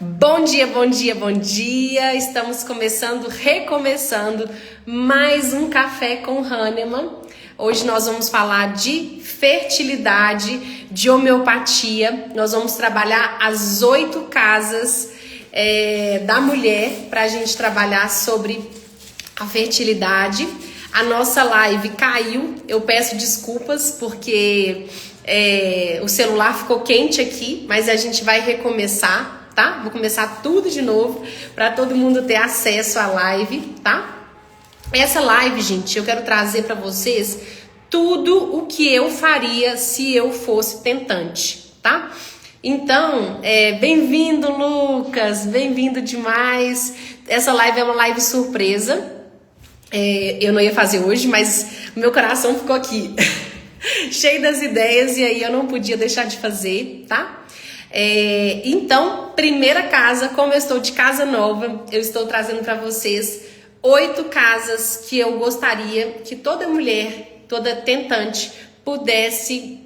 Bom dia, bom dia, bom dia! Estamos recomeçando mais um Café com Hahnemann. Hoje nós vamos falar de fertilidade, de homeopatia. Nós vamos trabalhar as 8 casas da mulher para a gente trabalhar sobre a fertilidade. A nossa live caiu, eu peço desculpas porque o celular ficou quente aqui, mas a gente vai recomeçar. Tá? Vou começar tudo de novo para todo mundo ter acesso à live, tá? Essa live, gente, eu quero trazer para vocês tudo o que eu faria se eu fosse tentante, tá? Então, bem-vindo, Lucas, bem-vindo demais. Essa live é uma live surpresa. Eu não ia fazer hoje, mas meu coração ficou aqui cheio das ideias e aí eu não podia deixar de fazer, tá? Então, primeira casa, como eu estou de casa nova, eu estou trazendo para vocês 8 casas que eu gostaria que toda mulher, toda tentante pudesse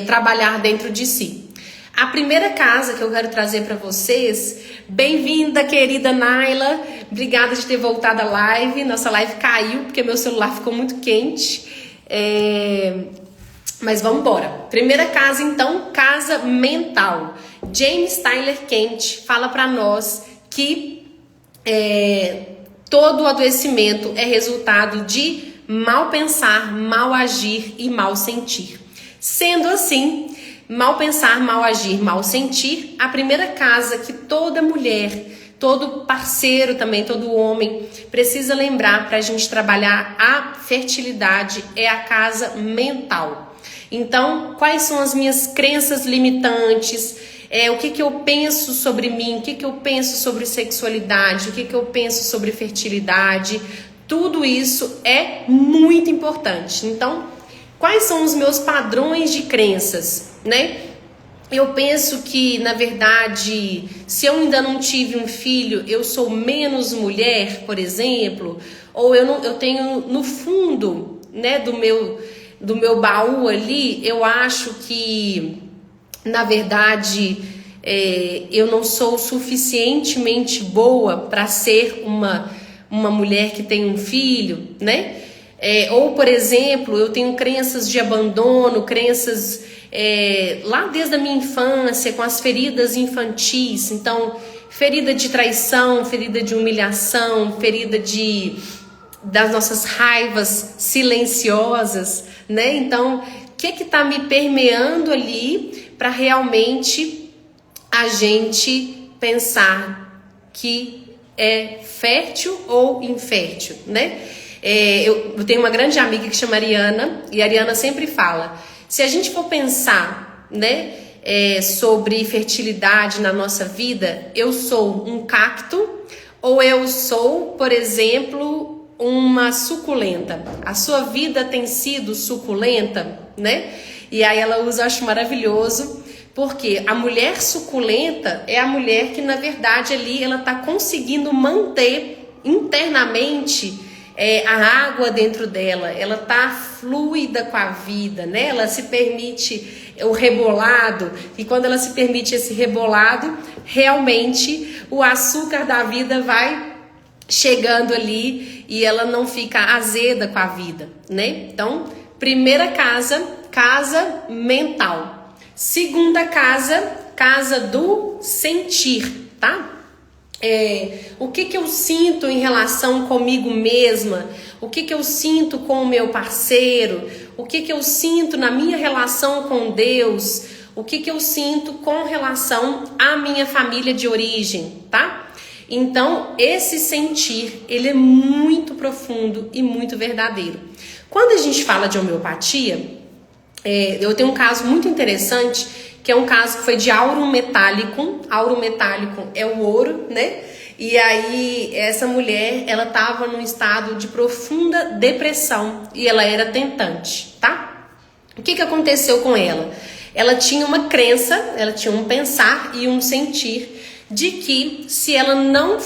trabalhar dentro de si. A primeira casa que eu quero trazer para vocês, bem-vinda, querida Naila, obrigada de ter voltado à live. Nossa live caiu porque meu celular ficou muito quente. Mas vamos embora. Primeira casa, então, casa mental. James Tyler Kent fala para nós que todo adoecimento é resultado de mal pensar, mal agir e mal sentir. Sendo assim, mal pensar, mal agir, mal sentir, a primeira casa que toda mulher, todo parceiro também, todo homem precisa lembrar para a gente trabalhar a fertilidade é a casa mental. Então, quais são as minhas crenças limitantes? O que eu penso sobre mim? O que eu penso sobre sexualidade? O que eu penso sobre fertilidade? Tudo isso é muito importante. Então, quais são os meus padrões de crenças, né? Eu penso que, na verdade, se eu ainda não tive um filho, eu sou menos mulher, por exemplo, ou eu tenho no fundo, né, do meu baú ali, eu acho que, na verdade, eu não sou suficientemente boa para ser uma mulher que tem um filho, né? Ou, por exemplo, eu tenho crenças de abandono, crenças lá desde a minha infância, com as feridas infantis. Então, ferida de traição, ferida de humilhação, ferida das nossas raivas silenciosas, né? Então, o que tá me permeando ali para realmente a gente pensar que é fértil ou infértil, né? Eu tenho uma grande amiga que chama Ariana, e a Ariana sempre fala, se a gente for pensar, né, sobre fertilidade na nossa vida, eu sou um cacto ou eu sou, por exemplo, uma suculenta. A sua vida tem sido suculenta, né? E aí ela usa, acho maravilhoso, porque a mulher suculenta é a mulher que, na verdade, ali ela tá conseguindo manter internamente a água dentro dela, ela tá fluida com a vida, né? Ela se permite o rebolado, e quando ela se permite esse rebolado, realmente o açúcar da vida vai chegando ali e ela não fica azeda com a vida, né? Então, primeira casa, casa mental. Segunda casa, casa do sentir, tá? O que eu sinto em relação comigo mesma? O que eu sinto com o meu parceiro? O que eu sinto na minha relação com Deus? O que eu sinto com relação à minha família de origem, tá? Então, esse sentir, ele é muito profundo e muito verdadeiro. Quando a gente fala de homeopatia, eu tenho um caso muito interessante, que é um caso que foi de aurum metálico. Aurum metálico é o ouro, né? E aí, essa mulher, ela estava num estado de profunda depressão e ela era tentante, tá? O que aconteceu com ela? Ela tinha uma crença, ela tinha um pensar e um sentir de que se ela não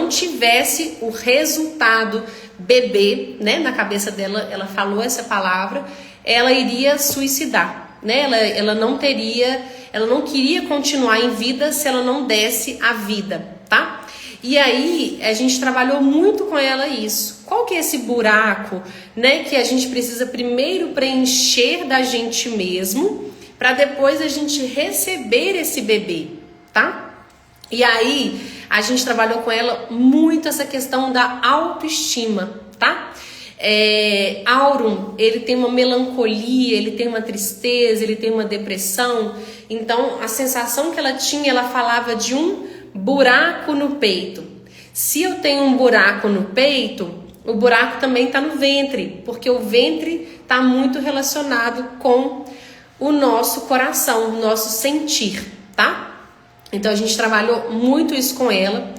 tivesse o resultado bebê, né, na cabeça dela, ela falou essa palavra, ela iria suicidar, né? Ela não teria, ela não queria continuar em vida se ela não desse a vida, tá? E aí a gente trabalhou muito com ela isso. Qual que é esse buraco, né, que a gente precisa primeiro preencher da gente mesmo, para depois a gente receber esse bebê, tá? E aí a gente trabalhou com ela muito essa questão da autoestima, tá? Aurum, ele tem uma melancolia, ele tem uma tristeza, ele tem uma depressão. Então a sensação que ela tinha, ela falava de um buraco no peito. Se eu tenho um buraco no peito, o buraco também está no ventre, porque o ventre está muito relacionado com o nosso coração, o nosso sentir, tá? Então a gente trabalhou muito isso com ela.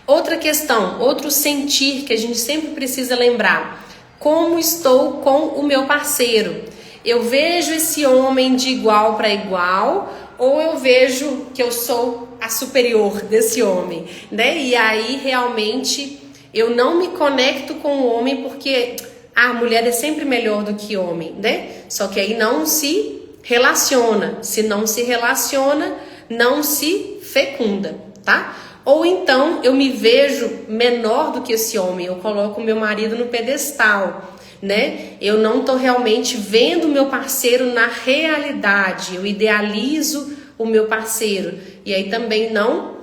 Outra questão, outro sentir que a gente sempre precisa lembrar: como estou com o meu parceiro? Eu vejo esse homem de igual para igual, ou eu vejo que eu sou a superior desse homem, né? E aí realmente eu não me conecto com o homem porque a mulher é sempre melhor do que homem, né? Só que aí não se relaciona. Se não se relaciona, não se fecunda, tá? Ou então eu me vejo menor do que esse homem, eu coloco o meu marido no pedestal, né? Eu não tô realmente vendo o meu parceiro na realidade, eu idealizo o meu parceiro, e aí também não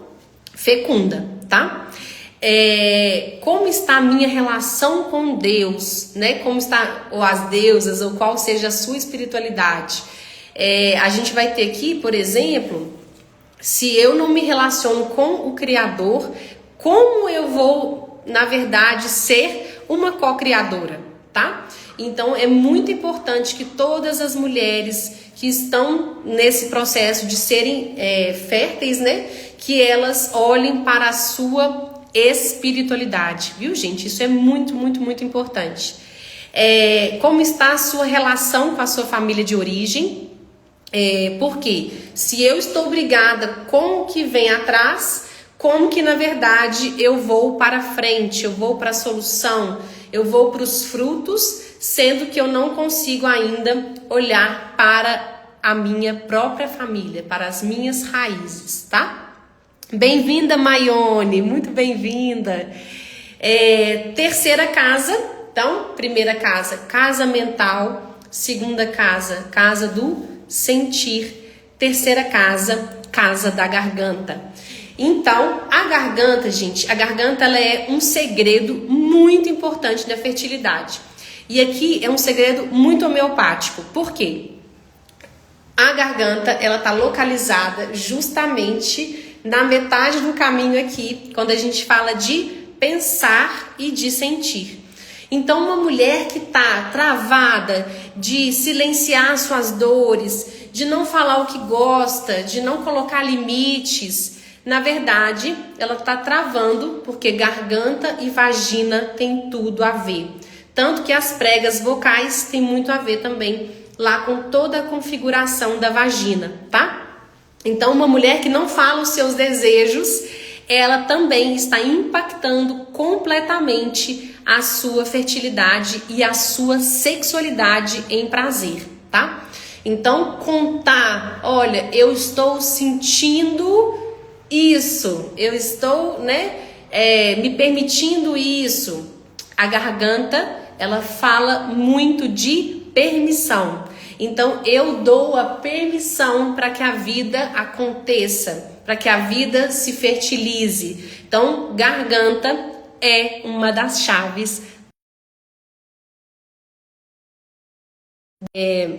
fecunda, tá? Como está a minha relação com Deus, né? Como está, ou as deusas, ou qual seja a sua espiritualidade. A gente vai ter aqui, por exemplo, se eu não me relaciono com o Criador, como eu vou, na verdade, ser uma co-criadora, tá? Então é muito importante que todas as mulheres que estão nesse processo de serem férteis, né, que elas olhem para a sua espiritualidade, viu, gente? Isso é muito, muito, muito importante. Como está a sua relação com a sua família de origem? Porque se eu estou brigada com o que vem atrás, como que na verdade eu vou para frente, eu vou para a solução, eu vou para os frutos, sendo que eu não consigo ainda olhar para a minha própria família, para as minhas raízes, tá? Bem-vinda, Maione, muito bem-vinda. Terceira casa, então, primeira casa, casa mental, segunda casa, casa do sentir, terceira casa, casa da garganta. Então, a garganta, gente, a garganta ela é um segredo muito importante da fertilidade. E aqui é um segredo muito homeopático. Por quê? A garganta, ela tá localizada justamente na metade do caminho aqui, quando a gente fala de pensar e de sentir. Então, uma mulher que tá travada de silenciar suas dores, de não falar o que gosta, de não colocar limites, na verdade, ela tá travando, porque garganta e vagina tem tudo a ver. Tanto que as pregas vocais têm muito a ver também lá com toda a configuração da vagina, tá? Então, uma mulher que não fala os seus desejos, ela também está impactando completamente a sua fertilidade e a sua sexualidade em prazer, tá? Então, contar, olha, eu estou sentindo isso, eu estou, me permitindo isso. A garganta, ela fala muito de permissão. Então, eu dou a permissão para que a vida aconteça, para que a vida se fertilize. Então, garganta é uma das chaves.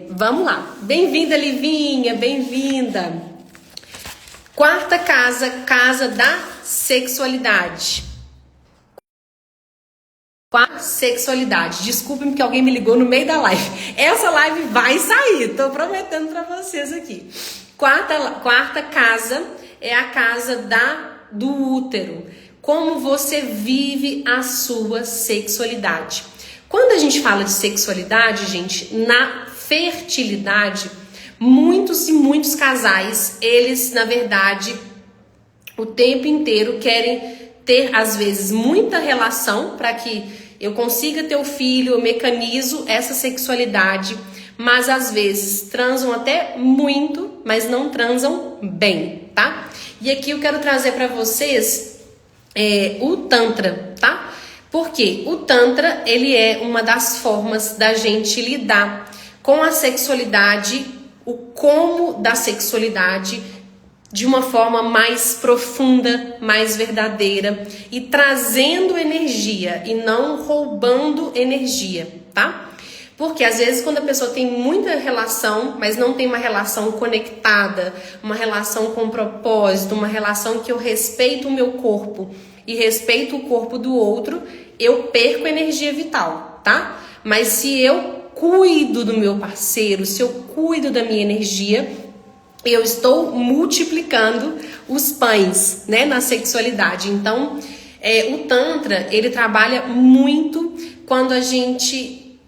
Vamos lá. Bem-vinda, Livinha, bem-vinda. Quarta casa, casa da sexualidade. Sexualidade. Desculpem que alguém me ligou no meio da live. Essa live vai sair, tô prometendo para vocês aqui. Quarta casa é a casa do útero. Como você vive a sua sexualidade. Quando a gente fala de sexualidade, gente, na fertilidade, muitos e muitos casais, eles, na verdade, o tempo inteiro querem ter, às vezes, muita relação para que eu consiga ter o filho, eu mecanizo essa sexualidade, mas às vezes transam até muito mas não transam bem, tá? E aqui eu quero trazer para vocês o Tantra, tá? Porque o Tantra, ele é uma das formas da gente lidar com a sexualidade, o como da sexualidade de uma forma mais profunda, mais verdadeira e trazendo energia e não roubando energia, tá? Porque às vezes quando a pessoa tem muita relação, mas não tem uma relação conectada, uma relação com propósito, uma relação que eu respeito o meu corpo e respeito o corpo do outro, eu perco energia vital, tá? Mas se eu cuido do meu parceiro, se eu cuido da minha energia, eu estou multiplicando os pães, né, na sexualidade. Então, o Tantra, ele trabalha muito quando a gente,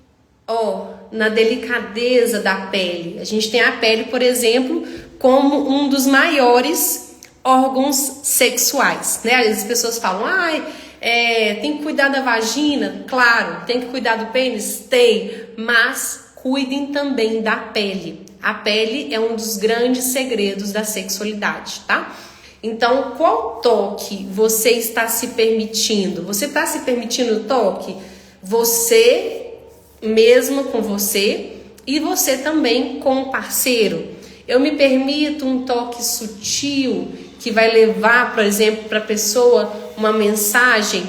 na delicadeza da pele. A gente tem a pele, por exemplo, como um dos maiores órgãos sexuais, né? Às vezes as pessoas falam, tem que cuidar da vagina. Claro, tem que cuidar do pênis? Tem, mas cuidem também da pele. A pele é um dos grandes segredos da sexualidade, tá? Então, qual toque você está se permitindo? Você está se permitindo toque? Você mesmo com você e você também com o parceiro. Eu me permito um toque sutil que vai levar, por exemplo, para a pessoa uma mensagem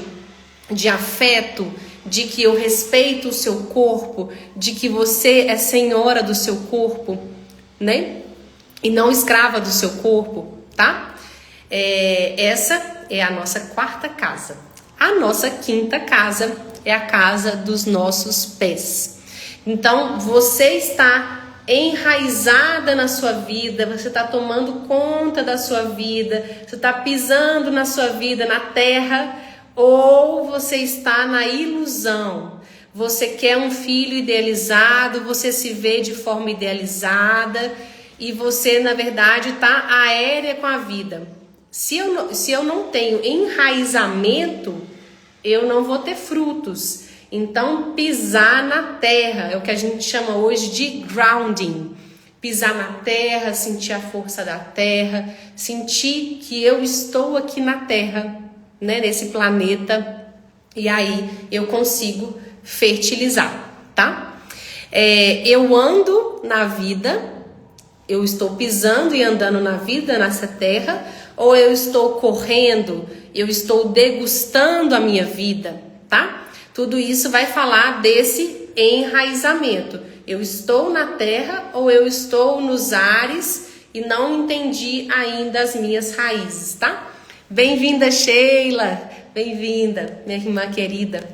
de afeto, de que eu respeito o seu corpo, de que você é senhora do seu corpo, né? E não escrava do seu corpo, tá? Essa é a nossa quarta casa. A nossa quinta casa é a casa dos nossos pés. Então, você está enraizada na sua vida, você está tomando conta da sua vida, você está pisando na sua vida, na terra, ou você está na ilusão. Você quer um filho idealizado, você se vê de forma idealizada e você, na verdade, está aérea com a vida. Se eu não tenho enraizamento, eu não vou ter frutos. Então, pisar na terra é o que a gente chama hoje de grounding. Pisar na terra, sentir a força da terra, sentir que eu estou aqui na terra, né, nesse planeta, e aí eu consigo fertilizar, tá? Eu ando na vida, eu estou pisando e andando na vida, nessa terra, ou eu estou correndo, eu estou degustando a minha vida, tá? Tudo isso vai falar desse enraizamento. Eu estou na terra ou eu estou nos ares e não entendi ainda as minhas raízes, tá? Bem-vinda, Sheila. Bem-vinda, minha irmã querida.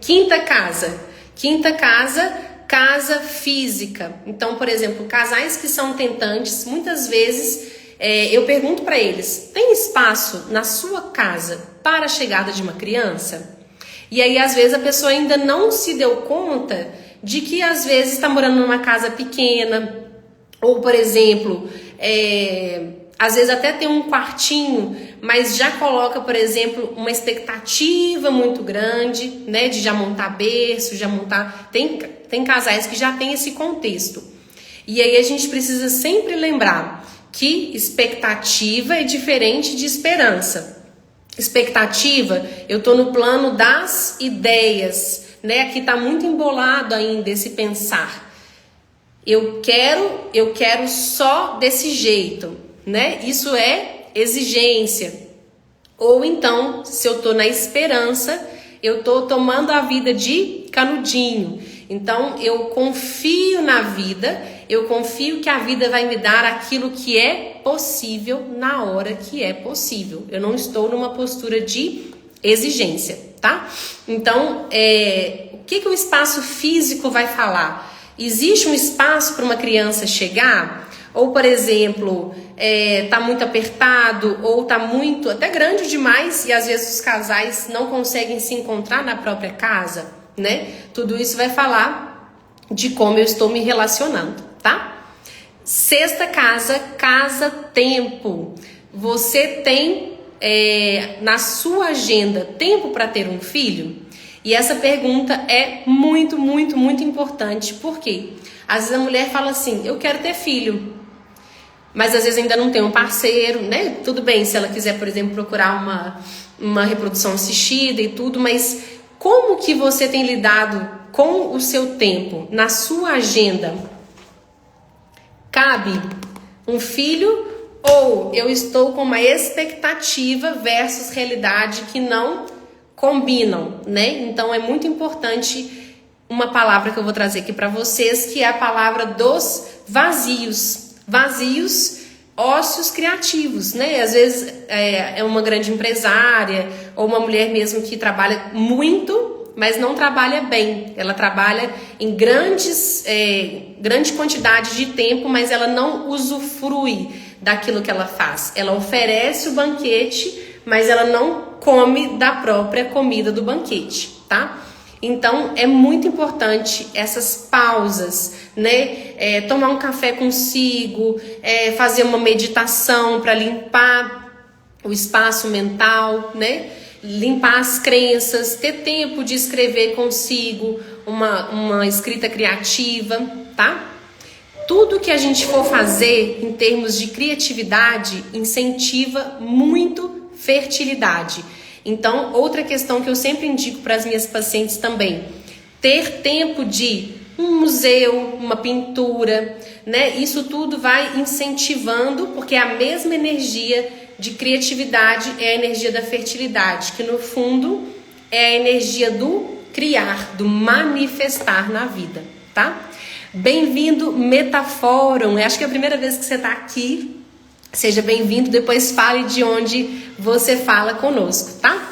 Quinta casa. Quinta casa, casa física. Então, por exemplo, casais que são tentantes, muitas vezes eu pergunto para eles, tem espaço na sua casa para a chegada de uma criança? E aí, às vezes, a pessoa ainda não se deu conta de que, às vezes, está morando numa casa pequena. Ou, por exemplo, às vezes até tem um quartinho, mas já coloca, por exemplo, uma expectativa muito grande, né? De já montar berço, já montar... Tem casais que já tem esse contexto. E aí, a gente precisa sempre lembrar que expectativa é diferente de esperança. Expectativa, eu estou no plano das ideias, né? Aqui está muito embolado ainda esse pensar. Eu quero só desse jeito, né? Isso é exigência. Ou então, se eu estou na esperança, eu estou tomando a vida de canudinho. Então, eu confio na vida, eu confio que a vida vai me dar aquilo que é possível na hora que é possível. Eu não estou numa postura de exigência, tá? Então, o que o espaço físico vai falar? Existe um espaço para uma criança chegar? Ou, por exemplo, tá muito apertado ou tá muito, até grande demais e às vezes os casais não conseguem se encontrar na própria casa, né? Tudo isso vai falar de como eu estou me relacionando, tá? Sexta casa, casa-tempo. Você tem na sua agenda tempo para ter um filho? E essa pergunta é muito, muito, muito importante. Por quê? Às vezes a mulher fala assim, eu quero ter filho, mas às vezes ainda não tem um parceiro, né? Tudo bem se ela quiser, por exemplo, procurar uma reprodução assistida e tudo, mas como que você tem lidado com o seu tempo, na sua agenda? Cabe um filho ou eu estou com uma expectativa versus realidade que não combinam, né? Então é muito importante uma palavra que eu vou trazer aqui para vocês, que é a palavra dos vazios. Vazios, ócios criativos, né? Às vezes é uma grande empresária ou uma mulher mesmo que trabalha muito, mas não trabalha bem. Ela trabalha em grande quantidade de tempo, mas ela não usufrui daquilo que ela faz. Ela oferece o banquete, mas ela não come da própria comida do banquete, tá? Então é muito importante essas pausas, né? Tomar um café consigo, fazer uma meditação para limpar o espaço mental, né? Limpar as crenças, ter tempo de escrever consigo, uma escrita criativa, tá? Tudo que a gente for fazer em termos de criatividade incentiva muito fertilidade. Então, outra questão que eu sempre indico para as minhas pacientes também, ter tempo de um museu, uma pintura, né? Isso tudo vai incentivando, porque é a mesma energia de criatividade, é a energia da fertilidade, que no fundo é a energia do criar, do manifestar na vida, tá? Bem-vindo, Metaforum. Acho que é a primeira vez que você está aqui. Seja bem-vindo. Depois fale de onde você fala conosco, tá?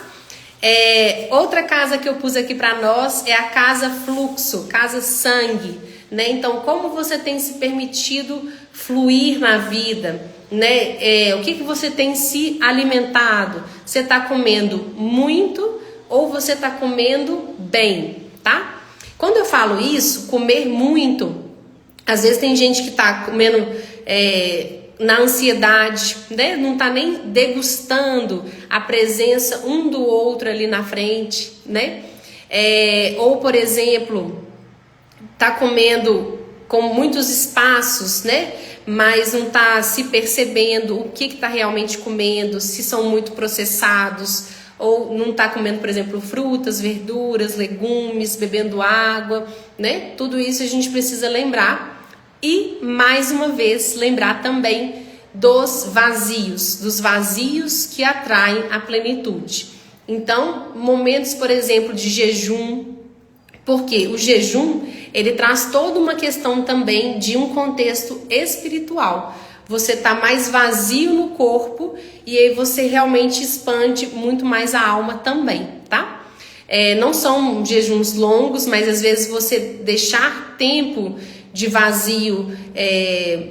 Outra casa que eu pus aqui para nós é a casa fluxo, casa sangue, né? Então, como você tem se permitido fluir na vida, né? O que você tem se alimentado? Você está comendo muito ou você está comendo bem, tá? Quando eu falo isso, comer muito, às vezes tem gente que está comendo na ansiedade, né? Não está nem degustando a presença um do outro ali na frente, né? Ou, por exemplo, está comendo com muitos espaços, né? Mas não está se percebendo o que está realmente comendo, se são muito processados, ou não está comendo, por exemplo, frutas, verduras, legumes, bebendo água, né? Tudo isso a gente precisa lembrar. E, mais uma vez, lembrar também dos vazios que atraem a plenitude. Então, momentos, por exemplo, de jejum, porque o jejum, ele traz toda uma questão também de um contexto espiritual. Você está mais vazio no corpo e aí você realmente expande muito mais a alma também, tá? Não são jejuns longos, mas às vezes você deixar tempo de vazio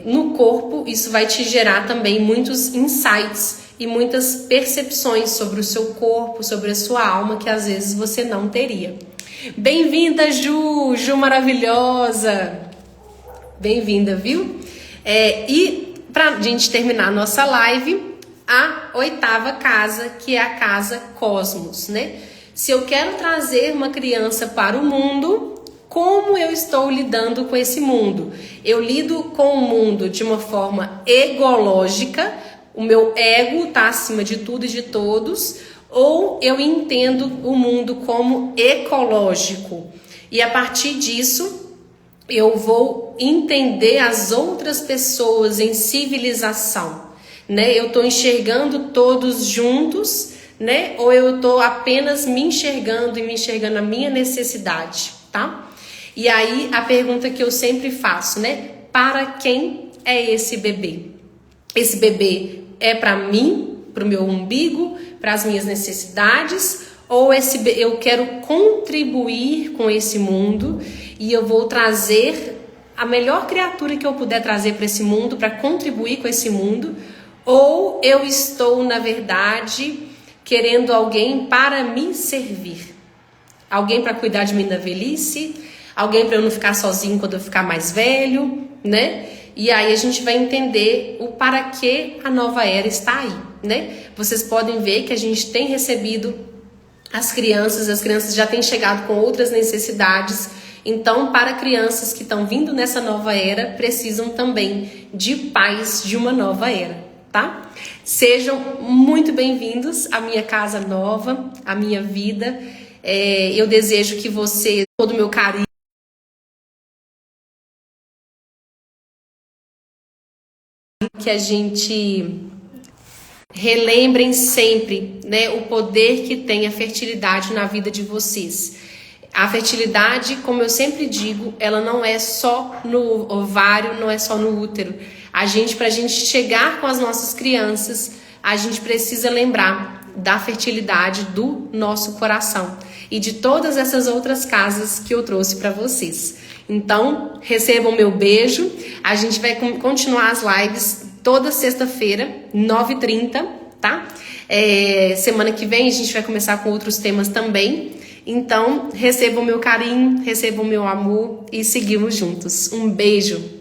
no corpo, isso vai te gerar também muitos insights e muitas percepções sobre o seu corpo, sobre a sua alma, que às vezes você não teria. Bem-vinda, Ju maravilhosa! Bem-vinda, viu? E para a gente terminar a nossa live, a 8ª casa, que é a casa Cosmos, né? Se eu quero trazer uma criança para o mundo, como eu estou lidando com esse mundo? Eu lido com o mundo de uma forma egológica, o meu ego está acima de tudo e de todos, ou eu entendo o mundo como ecológico? E a partir disso, eu vou entender as outras pessoas em civilização, né? Eu estou enxergando todos juntos, né? Ou eu estou apenas me enxergando e me enxergando a minha necessidade, tá? E aí a pergunta que eu sempre faço, né? Para quem é esse bebê? Esse bebê é para mim, para o meu umbigo, para as minhas necessidades? Ou eu quero contribuir com esse mundo e eu vou trazer a melhor criatura que eu puder trazer para esse mundo, para contribuir com esse mundo? Ou eu estou, na verdade, querendo alguém para me servir? Alguém para cuidar de mim na velhice? Alguém para eu não ficar sozinho quando eu ficar mais velho, né? E aí a gente vai entender o para que a nova era está aí, né? Vocês podem ver que a gente tem recebido as crianças já têm chegado com outras necessidades Então, para crianças que estão vindo nessa nova era, precisam também de pais de uma nova era, tá? Sejam muito bem-vindos à minha casa nova, à minha vida. Eu desejo que você, todo o meu carinho, que a gente relembrem sempre, né, o poder que tem a fertilidade na vida de vocês. A fertilidade, como eu sempre digo, ela não é só no ovário, não é só no útero. Pra gente chegar com as nossas crianças, a gente precisa lembrar da fertilidade do nosso coração e de todas essas outras casas que eu trouxe para vocês. Então, recebam meu beijo. A gente vai continuar as lives toda sexta-feira, 9h30, tá? Semana que vem a gente vai começar com outros temas também. Então, recebam meu carinho, recebam meu amor e seguimos juntos. Um beijo!